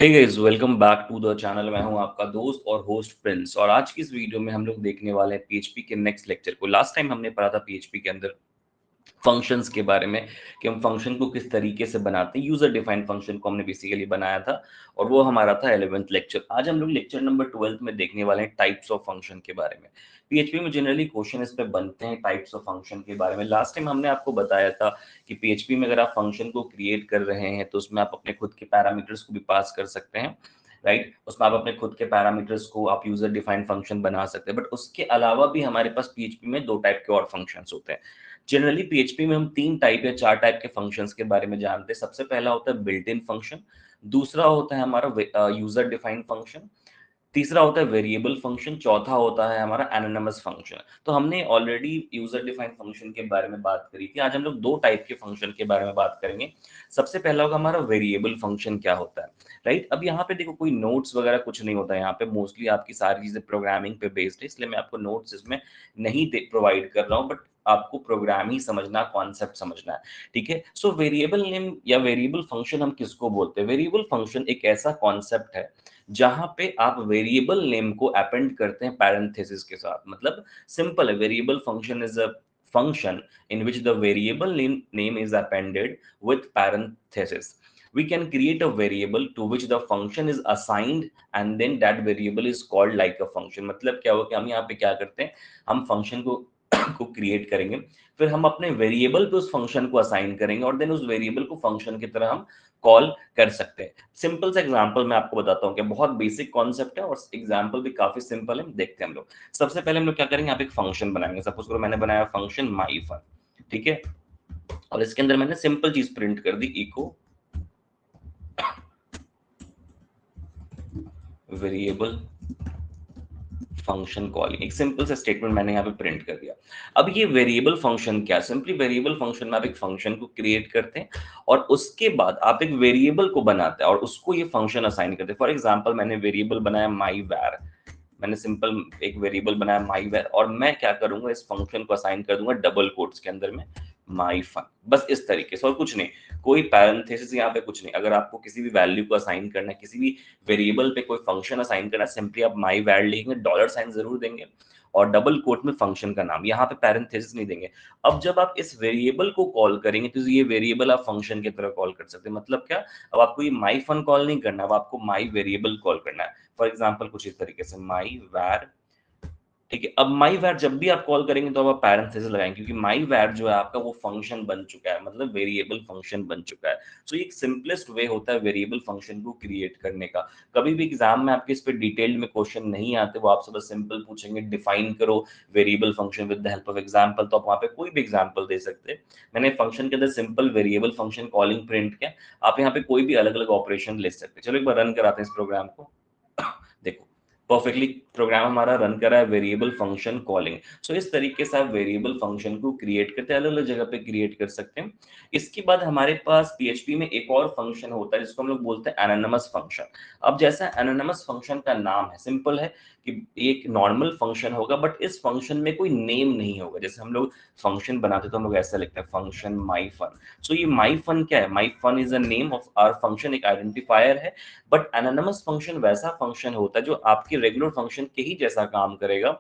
Hey guys, welcome back to the channel. मैं हूं आपका दोस्त और होस्ट प्रिंस। और आज की इस वीडियो में हम लोग देखने वाले हैं पीएचपी के नेक्स्ट लेक्चर को। लास्ट टाइम हमने पढ़ा था पीएचपी के अंदर फंक्शंस के बारे में कि हम फंक्शन को किस तरीके से बनाते हैं। यूजर डिफाइंड फंक्शन को हमने बेसिकली बनाया था और वो हमारा था 11th लेक्चर। आज हम लोग लेक्चर नंबर 12 में देखने वाले हैं टाइप्स ऑफ फंक्शन के बारे में। पीएचपी में जनरली क्वेश्चन इस पे बनते हैं टाइप्स ऑफ फंक्शन के बारे में। लास्ट टाइम हमने आपको बताया था कि पीएचपी में अगर आप फंक्शन को क्रिएट कर रहे हैं तो उसमें आप अपने खुद के पैरामीटर्स को भी पास कर सकते हैं, राइट। उसमें आप अपने खुद के पैरामीटर्स को आप यूजर डिफाइंड फंक्शन बना सकते हैं। बट उसके अलावा भी हमारे पास पीएचपी में दो टाइप के और फंक्शंस होते हैं। जनरली पीएचपी में हम तीन टाइप या चार टाइप के फंक्शंस के बारे में जानते हैं। सबसे पहला होता है बिल्ट इन फंक्शन, दूसरा होता है हमारा यूजर डिफाइंड फंक्शन, तीसरा होता है वेरिएबल फंक्शन, चौथा होता है हमारा एनोनिमस फंक्शन। तो हमने ऑलरेडी यूजर डिफाइंड फंक्शन के बारे में बात करी थी। आज हम लोग दो टाइप के फंक्शन के बारे में बात करेंगे। सबसे पहला होगा हमारा वेरिएबल फंक्शन क्या होता है, राइट। अब यहाँ पे देखो कोई नोट्स वगैरह कुछ नहीं होता है। यहाँ पे मोस्टली आपकी सारी चीजें प्रोग्रामिंग पे बेस्ड है, इसलिए मैं आपको नोट्स इसमें नहीं प्रोवाइड कर रहा हूँ। बट आपको प्रोग्राम ही समझना, कॉन्सेप्ट समझना है, ठीक है। सो वेरिएबल नेम या वेरिएबल फंक्शन हम किसको बोलते हैं? वेरिएबल फंक्शन एक ऐसा कॉन्सेप्ट है जहां पे आप वेरिएबल नेम को अपेंड करते हैं पैरेंथेसिस के साथ। मतलब सिंपल है, variable function is a function in which the variable name is appended with parenthesis. We can create a variable to which the function is assigned and then that variable is called like a function. मतलब क्या हुआ कि हम यहाँ पे क्या करते हैं, हम फंक्शन को को क्रिएट करेंगे, फिर हम अपने वेरिएबल पे उस फंक्शन को असाइन करेंगे और देन उस वेरिएबल को फंक्शन की तरह हम कॉल कर सकते हैं। सिंपल सा एग्जांपल मैं आपको बताता हूँ कि बहुत बेसिक कॉन्सेप्ट है और एग्जांपल भी काफी सिंपल है। देखते हैं हम लोग। सबसे पहले हम लोग क्या करेंगे, यहाँ पे एक फंक्शन बनाएंगे। सपोज करो मैंने बनाया फंक्शन माई फन, ठीक है। और इसके अंदर मैंने सिंपल चीज प्रिंट कर दी, इको वेरिएबल फंक्शन कॉलिंग। एक सिंपल सा स्टेटमेंट मैंने यहाँ पे प्रिंट कर दिया। अब ये वेरिएबल फंक्शन क्या, सिंपली वेरिएबल फंक्शन में आप एक फंक्शन को क्रिएट करते हैं और उसके बाद आप एक वेरिएबल को बनाते हैं और उसको ये फंक्शन असाइन करते हैं। फॉर एग्जांपल मैंने वेरिएबल बनाया माई वैर, मैंने सिंपल एक वेरिएबल बनाया माई वेर और मैं क्या करूंगा, इस फंक्शन को असाइन कर दूंगा डबल कोट्स के अंदर में माई फन। बस इस तरीके से और कुछ नहीं, कोई पैरेंथेसिस यहाँ पे कुछ नहीं। अगर आपको किसी भी वैल्यू को असाइन करना है, किसी भी वेरिएबल पे कोई फंक्शन असाइन करना है, सिंपली आप माई वैर लिखेंगे, डॉलर साइन जरूर देंगे और डबल कोट में फंक्शन का नाम, यहाँ पे पैरेंथेसिस नहीं देंगे। अब जब आप इस वेरिएबल को कॉल करेंगे तो ये वेरिएबल आप फंक्शन की तरह कॉल कर सकते हैं। मतलब क्या, अब आपको ये माई फन कॉल नहीं करना, अब आपको माई वेरिएबल कॉल करना है। फॉर एग्जाम्पल कुछ इस तरीके से माई वैर, ठीक है। अब माई वैर जब भी आप कॉल करेंगे तो अब आप पैरेंथेसिस लगाएंगे क्योंकि माई वैर जो है आपका वो फंक्शन बन चुका है, मतलब वेरिएबल फंक्शन बन चुका है। सो एक सिंपलेस्ट वे होता है वेरिएबल फंक्शन को क्रिएट करने का। कभी भी एग्जाम में आपके इस पे डिटेल्ड में क्वेश्चन नहीं आते, वो आपसे बस सिंपल पूछेंगे डिफाइन करो variable function with the help of example, तो आप वहां पे कोई भी एग्जांपल दे सकते हैं। मैंने फंक्शन के अंदर simple variable function calling print किया, आप यहाँ पे कोई भी अलग अलग ऑपरेशन ले सकते हैं। चलो एक बार रन कराते हैं इस प्रोग्राम को। देखो परफेक्टली प्रोग्राम हमारा रन कर रहा है वेरिएबल फंक्शन कॉलिंग। सो इस तरीके से आप वेरिएबल फंक्शन को क्रिएट करते हैं, अलग अलग जगह पे क्रिएट कर सकते हैं। इसके बाद हमारे पास पीएचपी में एक और फंक्शन होता है जिसको हम लोग बोलते हैं एनोनिमस फंक्शन। अब जैसा एनोनिमस फंक्शन का नाम है, सिंपल है कि एक नॉर्मल फंक्शन होगा बट इस फंक्शन में कोई नेम नहीं होगा। जैसे हम लोग फंक्शन बनाते तो हम लोग ऐसा लिखते हैं फंक्शन माई फन। सो ये माई फन क्या है, my fun is a name of our function, एक आइडेंटिफायर है। बट एनोनिमस फंक्शन वैसा फंक्शन होता है जो आपके रेगुलर फंक्शन के ही जैसा काम करेगा।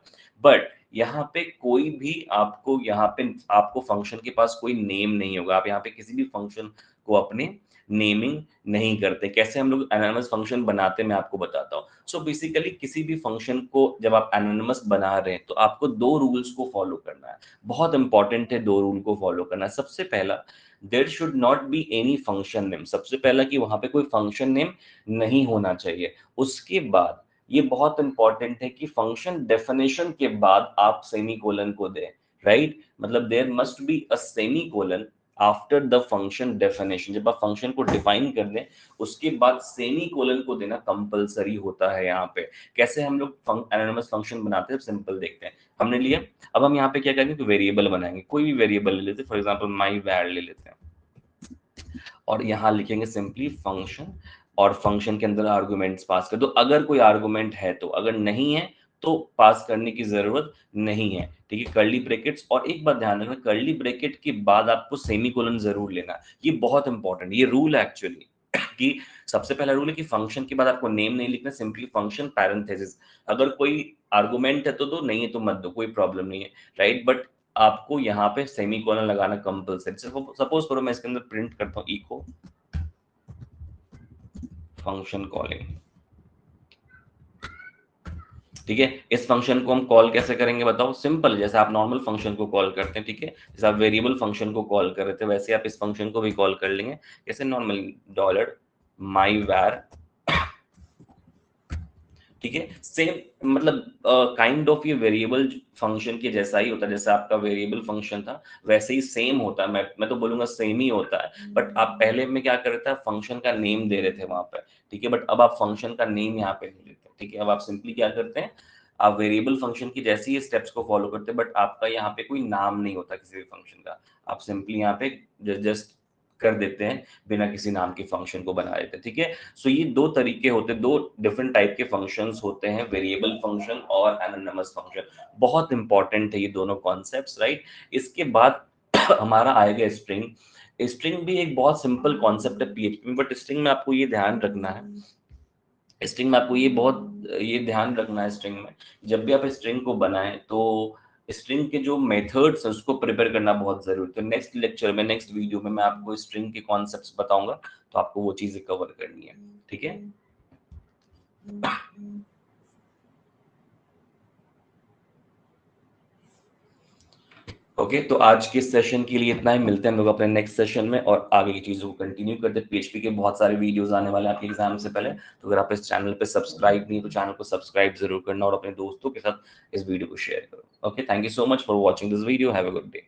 बट यहाँ पे कोई भी आपको, यहाँ पे आपको फंक्शन के पास कोई नेम नहीं होगा। आप यहाँ पे किसी भी फंक्शन को अपने नेमिंग नहीं करते। कैसे हम लोग एनोनिमस फंक्शन बनाते हैं मैं आपको बताता हूँ। सो बेसिकली किसी भी फंक्शन को जब आप एनोनिमस बना रहे हैं तो आपको दो रूल्स को फॉलो करना है। बहुत इंपॉर्टेंट है दो रूल को फॉलो करना। सबसे पहला, there should not be any function name. सबसे पहला कि वहां पे कोई फंक्शन नेम नहीं होना चाहिए। उसके बाद ये बहुत इंपॉर्टेंट है कि फंक्शन डेफिनेशन के बाद आप सेमीकोलन को दें, राइट। मतलब there must be a semicolon after the function definition. जब आप फंक्शन को डिफाइन कर दें उसके बाद सेमीकोलन को देना कंपलसरी होता है। यहाँ पे कैसे हम लोग एनोनिमस फंक्शन बनाते हैं, सिंपल देखते हैं। हमने लिया, अब हम यहाँ पे क्या करेंगे कि वेरिएबल बनाएंगे। कोई भी वेरिएबल ले लेते हैं, फॉर एग्जांपल माई वैर ले लेते हैं और यहाँ लिखेंगे सिंपली फंक्शन और फंक्शन के अंदर आर्गुमेंट्स पास कर दो अगर कोई आर्गुमेंट है तो, अगर नहीं है तो पास करने की जरूरत नहीं है, ठीक है। कर्ली ब्रैकेट्स, और एक बात ध्यान रखना, कर्ली ब्रैकेट के बाद आपको सेमीकोलन जरूर लेना। ये बहुत इंपॉर्टेंट, ये रूल है एक्चुअली। कि सबसे पहला रूल है कि फंक्शन के बाद आपको नेम नहीं लिखना, सिंपली फंक्शन पैरेंथेसिस। अगर कोई आर्गुमेंट है तो दो, नहीं है तो मत दो, कोई प्रॉब्लम नहीं है, राइट? बट आपको यहाँ पे सेमीकोलन लगाना कंपल्सरी। सपोज करो मैं इसके अंदर प्रिंट करता हूँ इको फंक्शन कॉलिंग, ठीक है? इस फंक्शन को हम कॉल कैसे करेंगे बताओ? सिंपल, जैसे आप नॉर्मल फंक्शन को कॉल करते हैं, ठीक है? जैसे आप वेरिएबल फंक्शन को कॉल कर रहे थे, वैसे आप इस फंक्शन को भी कॉल कर लेंगे। कैसे? नॉर्मली डॉलर माई वैर, ठीक है? सेम मतलब काइंड ऑफ ये वेरिएबल फंक्शन के जैसा ही होता है, जैसे आपका वेरिएबल फंक्शन था वैसे ही सेम होता है। मैं तो बोलूंगा सेम ही होता है, बट आप पहले में क्या कर रहे थे, फंक्शन का नेम दे रहे थे वहां पे, ठीक है? बट अब आप फंक्शन का नेम यहाँ पे नहीं देते, ठीक है? अब आप सिंपली क्या करते हैं, आप वेरिएबल फंक्शन की जैसे ही स्टेप्स को फॉलो करते हैं, बट आपका यहाँ पे कोई नाम नहीं होता किसी भी फंक्शन का। आप सिंपली यहाँ पे जस्ट कर देते हैं, बिना किसी नाम के फंक्शन को बना देते हैं, ठीक है? सो ये दो तरीके होते हैं, दो डिफरेंट टाइप के फंक्शंस होते हैं, वेरिएबल फंक्शन और एनोनिमस फंक्शन। बहुत इंपॉर्टेंट है ये दोनों कॉन्सेप्ट्स, राइट? इसके बाद हमारा आएगा स्ट्रिंग। स्ट्रिंग भी एक बहुत सिंपल कॉन्सेप्ट है पीएचपी में, बट स्ट्रिंग में आपको ये ध्यान रखना है, स्ट्रिंग में आपको ये ध्यान रखना है, स्ट्रिंग में जब भी आप स्ट्रिंग को बनाएं तो स्ट्रिंग के जो मेथड्स हैं उसको प्रिपेयर करना बहुत जरूरी है। तो नेक्स्ट लेक्चर में, नेक्स्ट वीडियो में मैं आपको स्ट्रिंग के कॉन्सेप्ट्स बताऊंगा, तो आपको वो चीजें कवर करनी है, ठीक है? ओके, तो आज के सेशन के लिए इतना ही। मिलते हैं हम लोग अपने नेक्स्ट सेशन में और आगे की चीजों को कंटिन्यू करते हैं। पीएचपी के बहुत सारे वीडियोस आने वाले हैं आपके एग्जाम से पहले, तो अगर आप इस चैनल पे सब्सक्राइब नहीं तो चैनल को सब्सक्राइब जरूर करना और अपने दोस्तों के साथ इस वीडियो को शेयर करो। Okay, thank you so much for watching this video. Have a good day.